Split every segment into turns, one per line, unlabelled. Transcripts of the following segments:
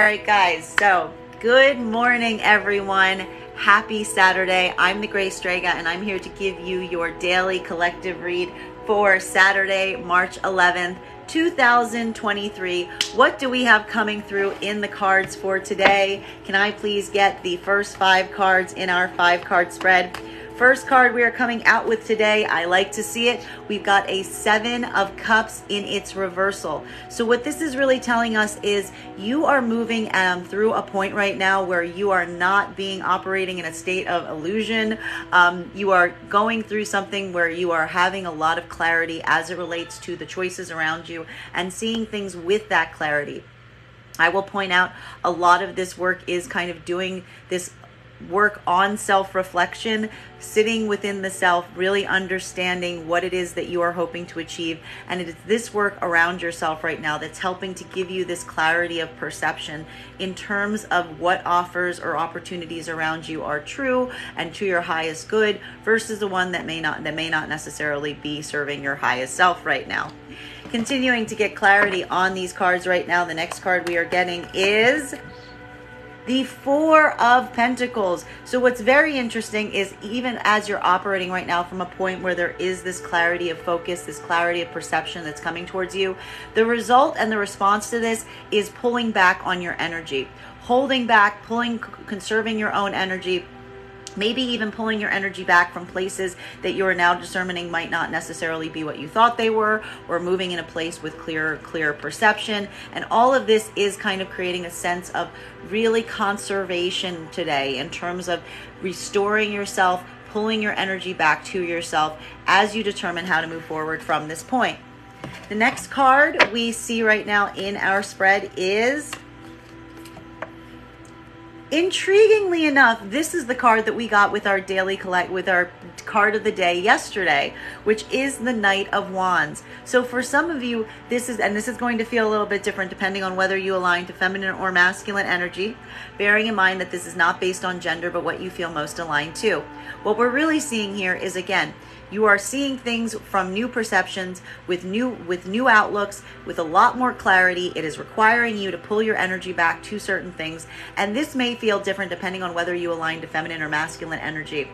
All right, guys, so good morning, everyone. Happy Saturday. I'm the Gray Strega, and I'm here to give you your daily collective read for Saturday, March 11th, 2023. What do we have coming through in the cards for today? Can I please get the first 5 cards in our 5-card spread? First card we are coming out with today, I like to see it. We've got a 7 of Cups in its reversal. So what this is really telling us is you are moving through a point right now where you are not operating in a state of illusion. You are going through something where you are having a lot of clarity as it relates to the choices around you and seeing things with that clarity. I will point out a lot of this work is kind of doing this work on self-reflection, sitting within the self, really understanding what it is that you are hoping to achieve. And it is this work around yourself right now that's helping to give you this clarity of perception in terms of what offers or opportunities around you are true and to your highest good versus the one that may not necessarily be serving your highest self right now. Continuing to get clarity on these cards right now, the next card we are getting is the 4 of Pentacles. So what's very interesting is even as you're operating right now from a point where there is this clarity of focus, this clarity of perception that's coming towards you, the result and the response to this is pulling back on your energy, holding back, conserving your own energy, maybe even pulling your energy back from places that you are now determining might not necessarily be what you thought they were, or moving in a place with clear perception. And all of this is kind of creating a sense of really conservation today in terms of restoring yourself, pulling your energy back to yourself as you determine how to move forward from this point. The next card we see right now in our spread is, intriguingly enough, this is the card that we got with our with our card of the day yesterday, which is the Knight of Wands. So for some of you, this is going to feel a little bit different depending on whether you align to feminine or masculine energy, bearing in mind that this is not based on gender, but what you feel most aligned to. What we're really seeing here is, again, you are seeing things from new perceptions, with new outlooks, with a lot more clarity. It is requiring you to pull your energy back to certain things. And this may feel different depending on whether you align to feminine or masculine energy.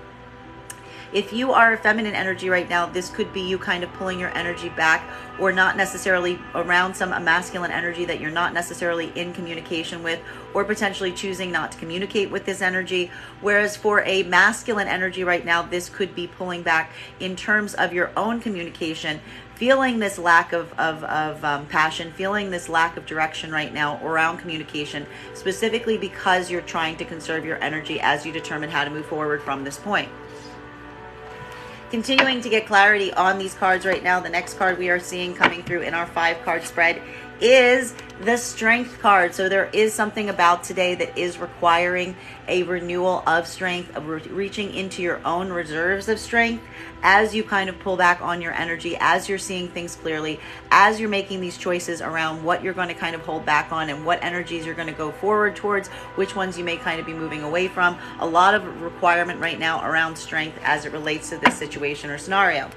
If you are a feminine energy right now, this could be you kind of pulling your energy back, or not necessarily around a masculine energy that you're not necessarily in communication with, or potentially choosing not to communicate with this energy. Whereas for a masculine energy right now, this could be pulling back in terms of your own communication, feeling this lack of passion, feeling this lack of direction right now around communication, specifically because you're trying to conserve your energy as you determine how to move forward from this point. Continuing to get clarity on these cards right now, the next card we are seeing coming through in our 5-card spread is the Strength card. So there is something about today that is requiring a renewal of strength, of reaching into your own reserves of strength as you kind of pull back on your energy, as you're seeing things clearly, as you're making these choices around what you're going to kind of hold back on and what energies you're going to go forward towards, which ones you may kind of be moving away from. A lot of requirement right now around strength as it relates to this situation or scenario.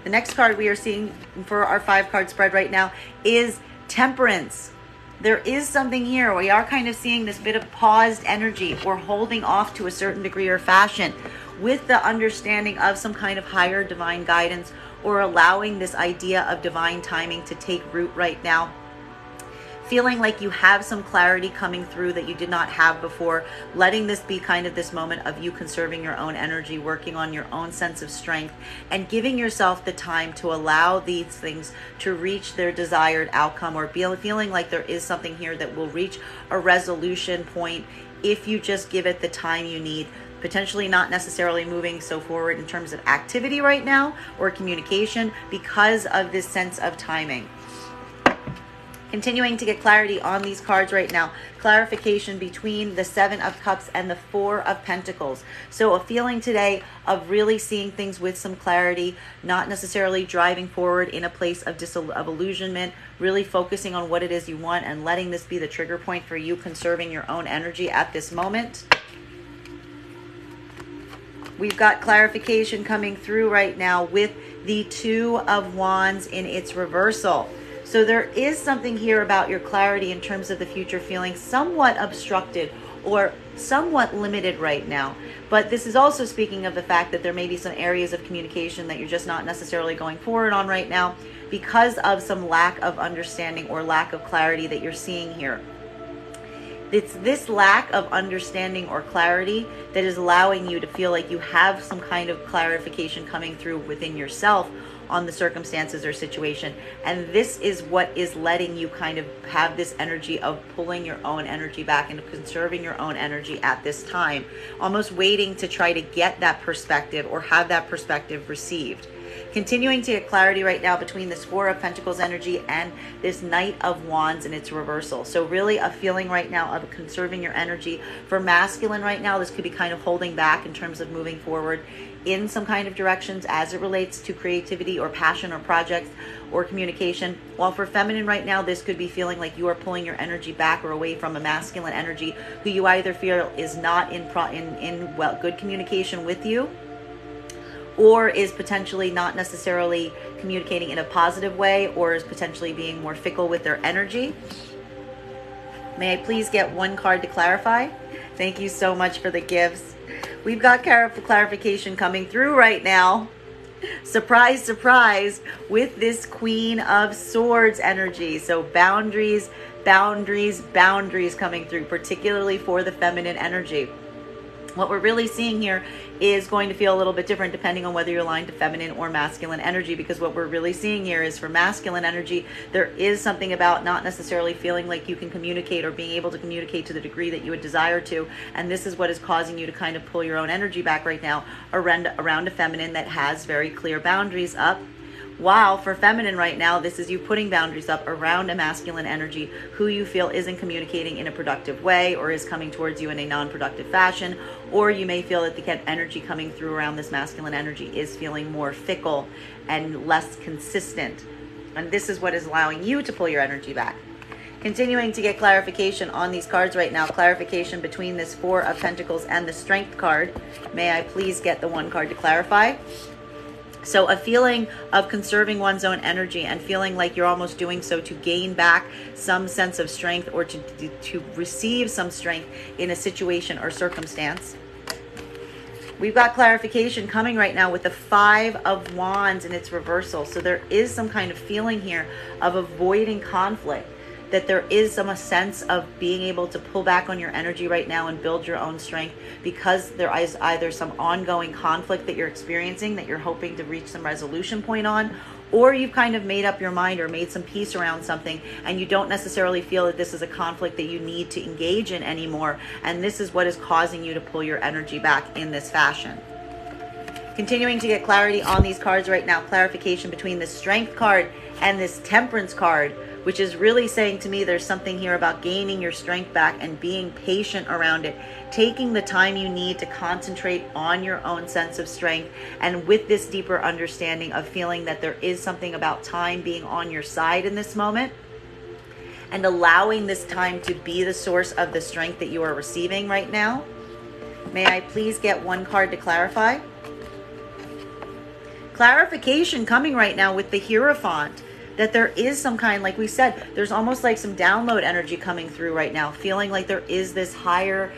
The next card we are seeing for our 5-card spread right now is Temperance. There is something here. We are kind of seeing this bit of paused energy or holding off to a certain degree or fashion, with the understanding of some kind of higher divine guidance, or allowing this idea of divine timing to take root right now. Feeling like you have some clarity coming through that you did not have before, letting this be kind of this moment of you conserving your own energy, working on your own sense of strength, and giving yourself the time to allow these things to reach their desired outcome, or feeling like there is something here that will reach a resolution point if you just give it the time you need. Potentially not necessarily moving so forward in terms of activity right now or communication because of this sense of timing. Continuing to get clarity on these cards right now. Clarification between the 7 of Cups and the 4 of Pentacles. So a feeling today of really seeing things with some clarity, not necessarily driving forward in a place of illusionment, really focusing on what it is you want and letting this be the trigger point for you conserving your own energy at this moment. We've got clarification coming through right now with the 2 of Wands in its reversal. So there is something here about your clarity in terms of the future feeling somewhat obstructed or somewhat limited right now. But this is also speaking of the fact that there may be some areas of communication that you're just not necessarily going forward on right now because of some lack of understanding or lack of clarity that you're seeing here. It's this lack of understanding or clarity that is allowing you to feel like you have some kind of clarification coming through within yourself on the circumstances or situation. And this is what is letting you kind of have this energy of pulling your own energy back and conserving your own energy at this time, almost waiting to try to get that perspective or have that perspective received. Continuing to get clarity right now between this Four of Pentacles energy and this Knight of Wands in its reversal. So really a feeling right now of conserving your energy. For masculine right now, this could be kind of holding back in terms of moving forward in some kind of directions as it relates to creativity or passion or projects or communication. While for feminine right now, this could be feeling like you are pulling your energy back or away from a masculine energy who you either feel is not in good communication with you, or is potentially not necessarily communicating in a positive way, or is potentially being more fickle with their energy. May I please get one card to clarify? Thank you so much for the gifts. We've got clarification coming through right now. Surprise, surprise, with this Queen of Swords energy. So boundaries, boundaries, boundaries coming through, particularly for the feminine energy. What we're really seeing here is going to feel a little bit different depending on whether you're aligned to feminine or masculine energy, because what we're really seeing here is for masculine energy, there is something about not necessarily feeling like you can communicate or being able to communicate to the degree that you would desire to. And this is what is causing you to kind of pull your own energy back right now around a feminine that has very clear boundaries up. While for feminine right now, this is you putting boundaries up around a masculine energy who you feel isn't communicating in a productive way or is coming towards you in a non-productive fashion, or you may feel that the energy coming through around this masculine energy is feeling more fickle and less consistent. And this is what is allowing you to pull your energy back. Continuing to get clarification on these cards right now, clarification between this Four of Pentacles and the Strength card. May I please get the one card to clarify? So a feeling of conserving one's own energy and feeling like you're almost doing so to gain back some sense of strength or to receive some strength in a situation or circumstance. We've got clarification coming right now with the Five of Wands in its reversal. So there is some kind of feeling here of avoiding conflict, that there is a sense of being able to pull back on your energy right now and build your own strength because there is either some ongoing conflict that you're experiencing that you're hoping to reach some resolution point on, or you've kind of made up your mind or made some peace around something and you don't necessarily feel that this is a conflict that you need to engage in anymore. And this is what is causing you to pull your energy back in this fashion. Continuing to get clarity on these cards right now, clarification between the Strength card and this Temperance card, which is really saying to me there's something here about gaining your strength back and being patient around it, taking the time you need to concentrate on your own sense of strength, and with this deeper understanding of feeling that there is something about time being on your side in this moment, and allowing this time to be the source of the strength that you are receiving right now. May I please get one card to clarify? Clarification coming right now with the Hierophant, that there is some kind, like we said, there's almost like some download energy coming through right now, feeling like there is this higher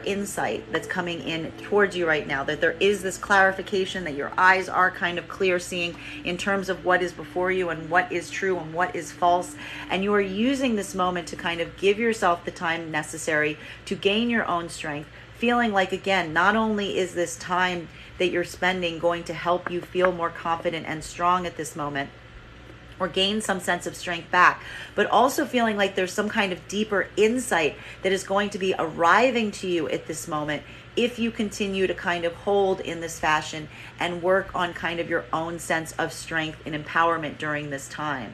insight that's coming in towards you right now, that there is this clarification, that your eyes are kind of clear seeing in terms of what is before you and what is true and what is false. And you are using this moment to kind of give yourself the time necessary to gain your own strength, feeling like, again, not only is this time that you're spending going to help you feel more confident and strong at this moment, or gain some sense of strength back, but also feeling like there's some kind of deeper insight that is going to be arriving to you at this moment if you continue to kind of hold in this fashion and work on kind of your own sense of strength and empowerment during this time.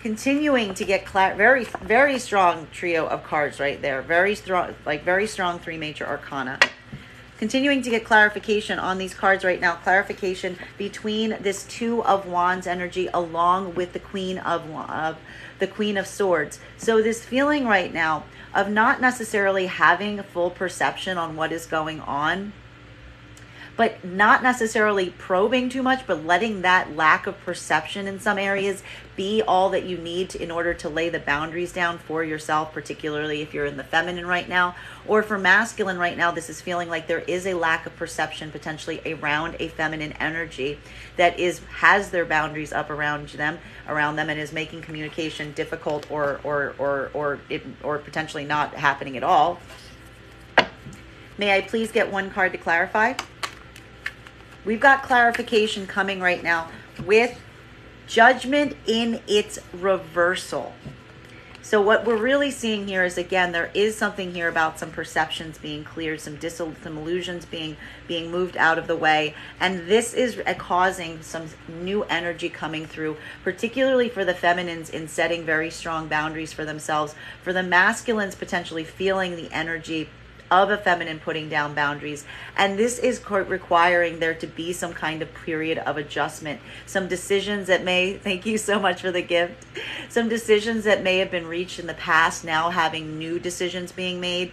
Continuing to get very, very strong trio of cards right there. Very strong three major arcana. Continuing to get clarification on these cards right now, clarification between this Two of Wands energy along with the Queen of Swords. So this feeling right now of not necessarily having full perception on what is going on, but not necessarily probing too much, but letting that lack of perception in some areas be all that you need in order to lay the boundaries down for yourself, particularly if you're in the feminine right now. Or for masculine right now, this is feeling like there is a lack of perception potentially around a feminine energy that has their boundaries up around them, and is making communication difficult or potentially not happening at all. May I please get one card to clarify? We've got clarification coming right now with Judgment in its reversal. So what we're really seeing here is, again, there is something here about some perceptions being cleared, some illusions being moved out of the way. And this is causing some new energy coming through, particularly for the feminines in setting very strong boundaries for themselves. For the masculines, potentially feeling the energy of a feminine putting down boundaries. And this is requiring there to be some kind of period of adjustment. Some decisions that thank you so much for the gift. Some decisions that may have been reached in the past, now having new decisions being made.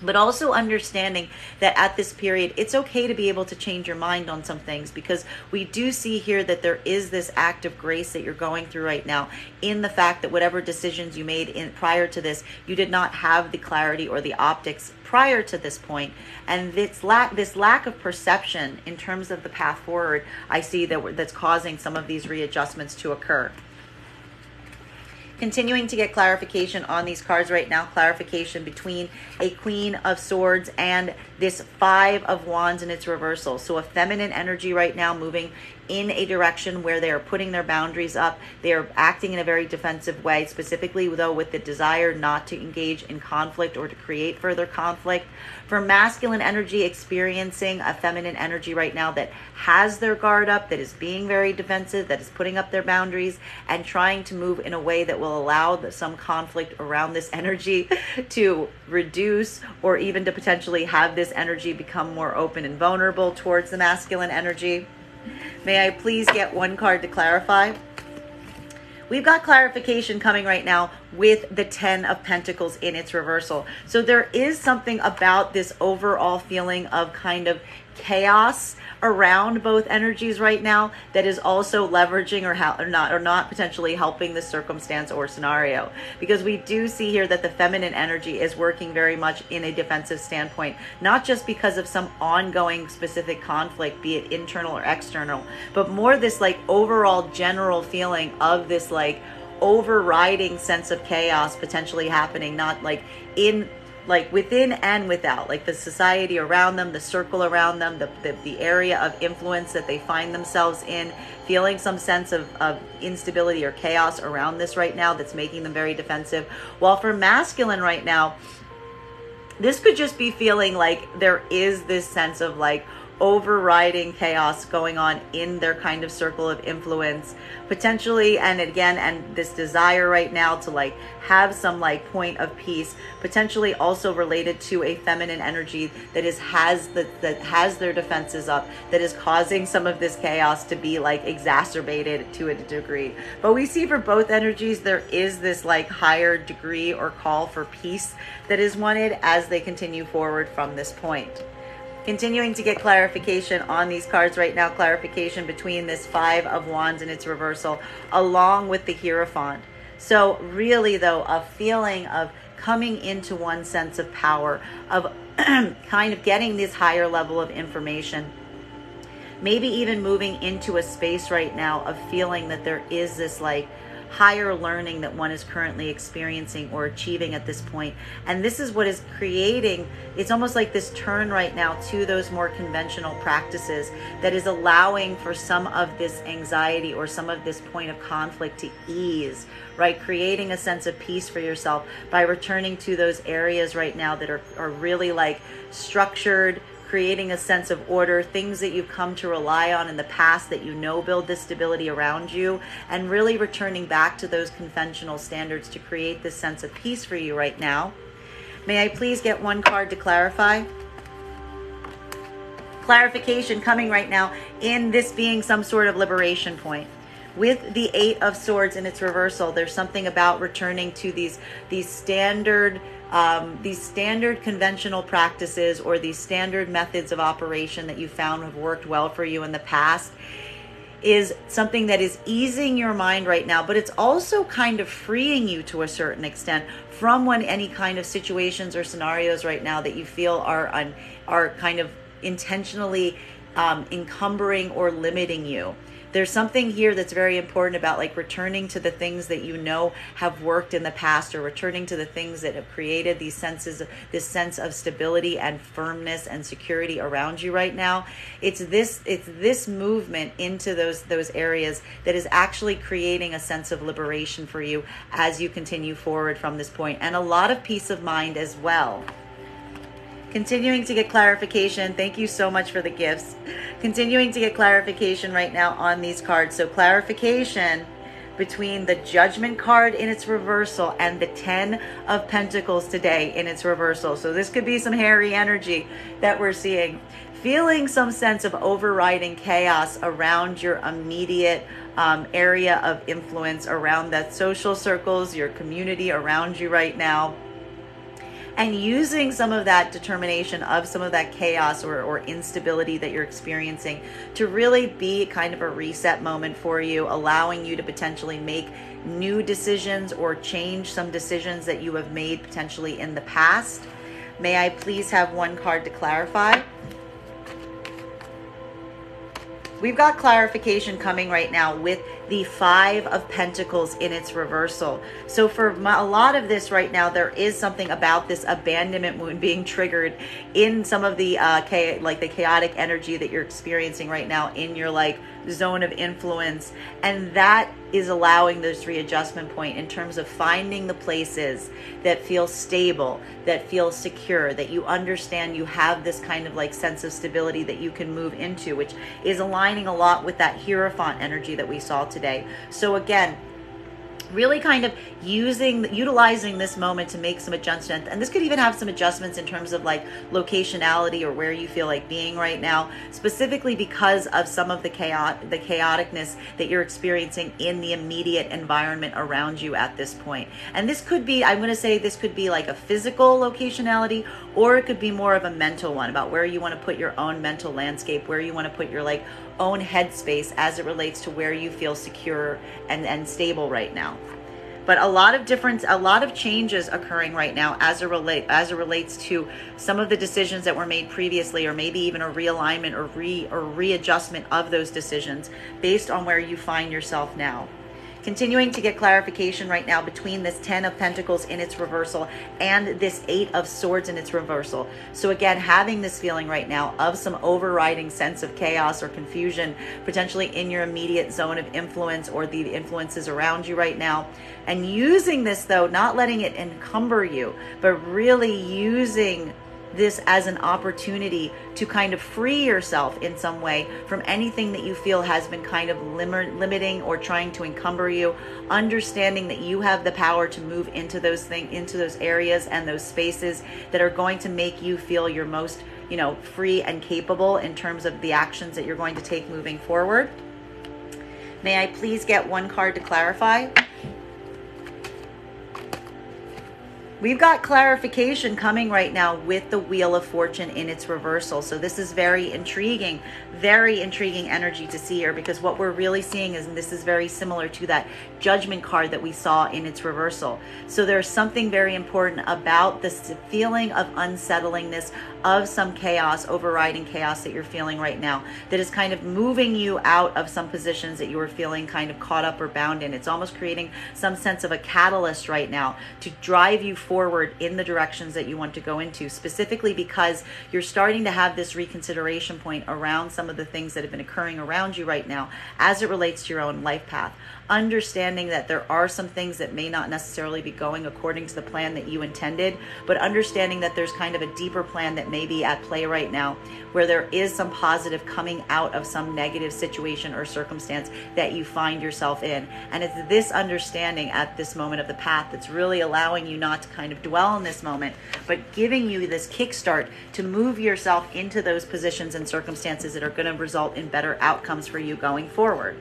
But also understanding that at this period, it's okay to be able to change your mind on some things, because we do see here that there is this act of grace that you're going through right now, in the fact that whatever decisions you made prior to this, you did not have the clarity or the optics prior to this point. And this lack of perception in terms of the path forward, I see that's causing some of these readjustments to occur. Continuing to get clarification on these cards right now, clarification between a Queen of Swords and this Five of Wands in its reversal. So a feminine energy right now moving in a direction where they are putting their boundaries up. They are acting in a very defensive way, specifically though with the desire not to engage in conflict or to create further conflict. For masculine energy, experiencing a feminine energy right now that has their guard up, that is being very defensive, that is putting up their boundaries and trying to move in a way that will allow some conflict around this energy to reduce, or even to potentially have this energy become more open and vulnerable towards the masculine energy. May I please get one card to clarify? We've got clarification coming right now with the Ten of Pentacles in its reversal. So there is something about this overall feeling of kind of chaos around both energies right now that is also leveraging or not potentially helping the circumstance or scenario, because we do see here that the feminine energy is working very much in a defensive standpoint, not just because of some ongoing specific conflict, be it internal or external, but more this like overall general feeling of this like overriding sense of chaos potentially happening, not like within and without, like the society around them, the circle around them, the area of influence that they find themselves in, feeling some sense of instability or chaos around this right now that's making them very defensive. While for masculine right now, this could just be feeling like there is this sense of like overriding chaos going on in their kind of circle of influence potentially, and this desire right now to like have some like point of peace, potentially also related to a feminine energy that has their defenses up, that is causing some of this chaos to be like exacerbated to a degree. But we see for both energies there is this like higher degree or call for peace that is wanted as they continue forward from this point. Continuing to get clarification on these cards right now, clarification between this Five of Wands and its reversal, along with the Hierophant. So really though, a feeling of coming into one sense of power, of kind of getting this higher level of information, maybe even moving into a space right now of feeling that there is this like higher learning that one is currently experiencing or achieving at this point. And this is what is creating, it's almost like this turn right now to those more conventional practices that is allowing for some of this anxiety or some of this point of conflict to ease, right? Creating a sense of peace for yourself by returning to those areas right now that are really like structured, creating a sense of order, things that you've come to rely on in the past that you know build this stability around you, and really returning back to those conventional standards to create this sense of peace for you right now. May I please get one card to clarify? Clarification coming right now in this being some sort of liberation point. With the Eight of Swords in its reversal, there's something about returning to these standard these standard conventional practices or these standard methods of operation that you found have worked well for you in the past is something that is easing your mind right now, but it's also kind of freeing you to a certain extent from any kind of situations or scenarios right now that you feel are kind of intentionally encumbering or limiting you. There's something here that's very important about like returning to the things that you know have worked in the past, or returning to the things that have created this sense of stability and firmness and security around you right now. It's this movement into those areas that is actually creating a sense of liberation for you as you continue forward from this point, and a lot of peace of mind as well. Continuing to get clarification. Thank you so much for the gifts. Continuing to get clarification right now on these cards. So clarification between the Judgment card in its reversal and the 10 of Pentacles today in its reversal. So this could be some hairy energy that we're seeing. Feeling some sense of overriding chaos around your immediate area of influence, around that social circles, your community around you right now. And using some of that determination of some of that chaos or instability that you're experiencing to really be kind of a reset moment for you, allowing you to potentially make new decisions or change some decisions that you have made potentially in the past. May I please have one card to clarify? We've got clarification coming right now with the 5 of Pentacles in its reversal. So for a lot of this right now, there is something about this abandonment wound being triggered in some of the the chaotic energy that you're experiencing right now in your zone of influence, and that is allowing this readjustment point in terms of finding the places that feel stable, that feel secure, that you understand you have this kind of sense of stability that you can move into, which is aligning a lot with that Hierophant energy that we saw today. So again, really kind of utilizing this moment to make some adjustments, and this could even have some adjustments in terms of locationality or where you feel like being right now, specifically because of some of the chaoticness that you're experiencing in the immediate environment around you at this point. And this could be, I'm going to say this could be like a physical locationality, or it could be more of a mental one about where you want to put your own mental landscape, where you want to put your own headspace as it relates to where you feel secure and stable right now. But a lot of changes occurring right now as it relates to some of the decisions that were made previously, or maybe even a realignment or readjustment of those decisions based on where you find yourself now. Continuing to get clarification right now between this 10 of Pentacles in its reversal and this 8 of Swords in its reversal. So again, having this feeling right now of some overriding sense of chaos or confusion, potentially in your immediate zone of influence or the influences around you right now. And using this though, not letting it encumber you, but really using this as an opportunity to kind of free yourself in some way from anything that you feel has been kind of limiting or trying to encumber you, understanding that you have the power to move into those areas and those spaces that are going to make you feel your most, free and capable in terms of the actions that you're going to take moving forward. May I please get one card to clarify? We've got clarification coming right now with the Wheel of Fortune in its reversal. So this is very intriguing energy to see here, because what we're really seeing is, and this is very similar to that Judgment card that we saw in its reversal. So there's something very important about this feeling of unsettlingness, of some chaos, overriding chaos that you're feeling right now, that is kind of moving you out of some positions that you were feeling kind of caught up or bound in. It's almost creating some sense of a catalyst right now to drive you forward in the directions that you want to go into, specifically because you're starting to have this reconsideration point around some of the things that have been occurring around you right now as it relates to your own life path. Understanding that there are some things that may not necessarily be going according to the plan that you intended, but understanding that there's kind of a deeper plan that may be at play right now, where there is some positive coming out of some negative situation or circumstance that you find yourself in. And it's this understanding at this moment of the path that's really allowing you not to kind of dwell in this moment, but giving you this kickstart to move yourself into those positions and circumstances that are going to result in better outcomes for you going forward.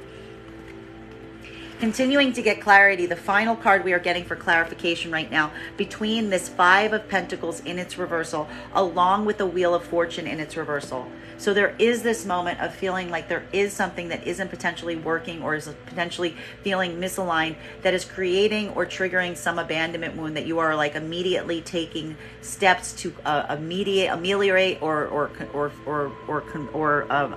Continuing to get clarity, the final card we are getting for clarification right now between this Five of Pentacles in its reversal along with the Wheel of Fortune in its reversal. So there is this moment of feeling like there is something that isn't potentially working or is potentially feeling misaligned that is creating or triggering some abandonment wound that you are like immediately taking steps to ameliorate or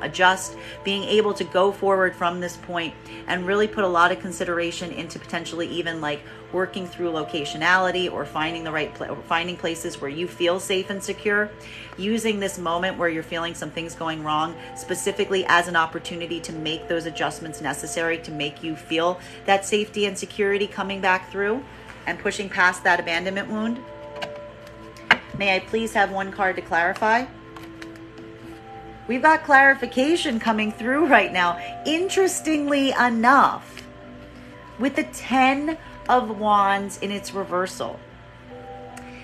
adjust, being able to go forward from this point and really put a lot of consideration into potentially even like working through locationality or finding the right finding places where you feel safe and secure, using this moment where you're feeling some things going wrong specifically as an opportunity to make those adjustments necessary to make you feel that safety and security coming back through and pushing past that abandonment wound. May I please have one card to clarify? We've got clarification coming through right now. Interestingly enough, with the 10 of Wands in its reversal.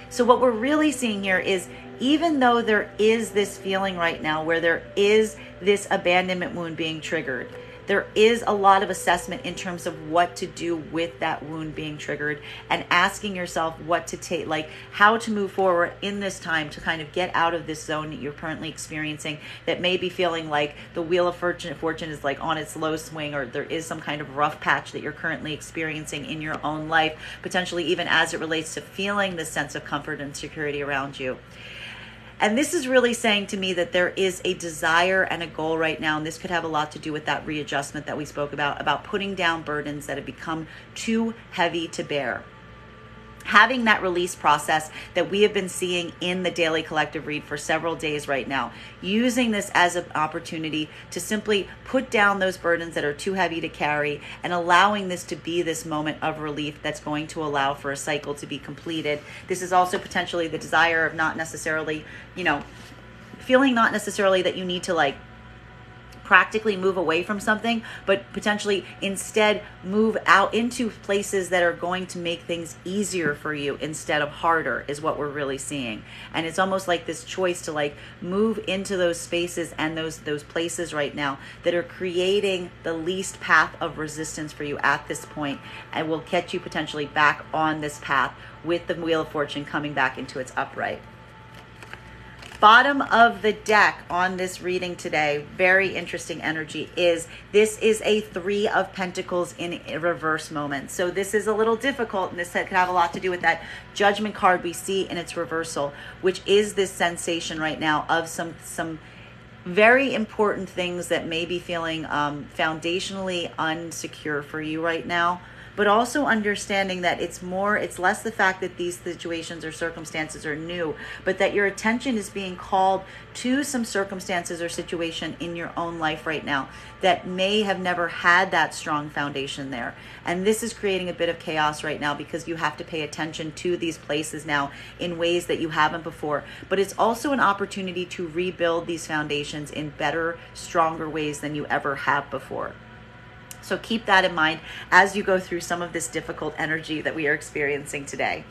So what we're really seeing here is even though there is this feeling right now where there is this abandonment wound being triggered, there is a lot of assessment in terms of what to do with that wound being triggered and asking yourself what to take, like how to move forward in this time to kind of get out of this zone that you're currently experiencing that may be feeling like the Wheel of Fortune is like on its low swing, or there is some kind of rough patch that you're currently experiencing in your own life, potentially even as it relates to feeling this sense of comfort and security around you. And this is really saying to me that there is a desire and a goal right now, and this could have a lot to do with that readjustment that we spoke about putting down burdens that have become too heavy to bear. Having that release process that we have been seeing in the daily collective read for several days right now, using this as an opportunity to simply put down those burdens that are too heavy to carry and allowing this to be this moment of relief that's going to allow for a cycle to be completed. This is also potentially the desire of not necessarily, feeling not necessarily that you need to like practically move away from something, but potentially instead move out into places that are going to make things easier for you instead of harder is what we're really seeing. And it's almost like this choice to like move into those spaces and those places right now that are creating the least path of resistance for you at this point and will get you potentially back on this path with the Wheel of Fortune coming back into its upright. Bottom of the deck on this reading today, very interesting energy, this is a Three of Pentacles in a reverse moment. So this is a little difficult, and this could have a lot to do with that Judgment card we see in its reversal, which is this sensation right now of some very important things that may be feeling foundationally unsecure for you right now. But also understanding that it's less the fact that these situations or circumstances are new, but that your attention is being called to some circumstances or situation in your own life right now that may have never had that strong foundation there. And this is creating a bit of chaos right now because you have to pay attention to these places now in ways that you haven't before. But it's also an opportunity to rebuild these foundations in better, stronger ways than you ever have before. So keep that in mind as you go through some of this difficult energy that we are experiencing today.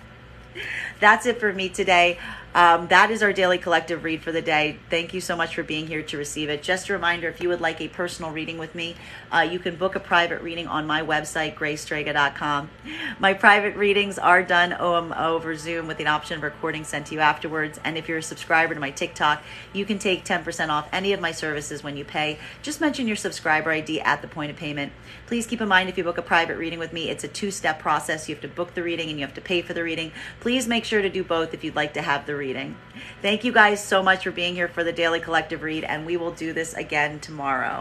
That's it for me today. That is our daily collective read for the day. Thank you so much for being here to receive it. Just a reminder, if you would like a personal reading with me, you can book a private reading on my website, graystrega.com. My private readings are done over Zoom with an option of recording sent to you afterwards. And if you're a subscriber to my TikTok, you can take 10% off any of my services when you pay. Just mention your subscriber ID at the point of payment. Please keep in mind, if you book a private reading with me, it's a two-step process. You have to book the reading and you have to pay for the reading. Please make sure to do both if you'd like to have the reading. Thank you guys so much for being here for the daily collective read, and we will do this again tomorrow.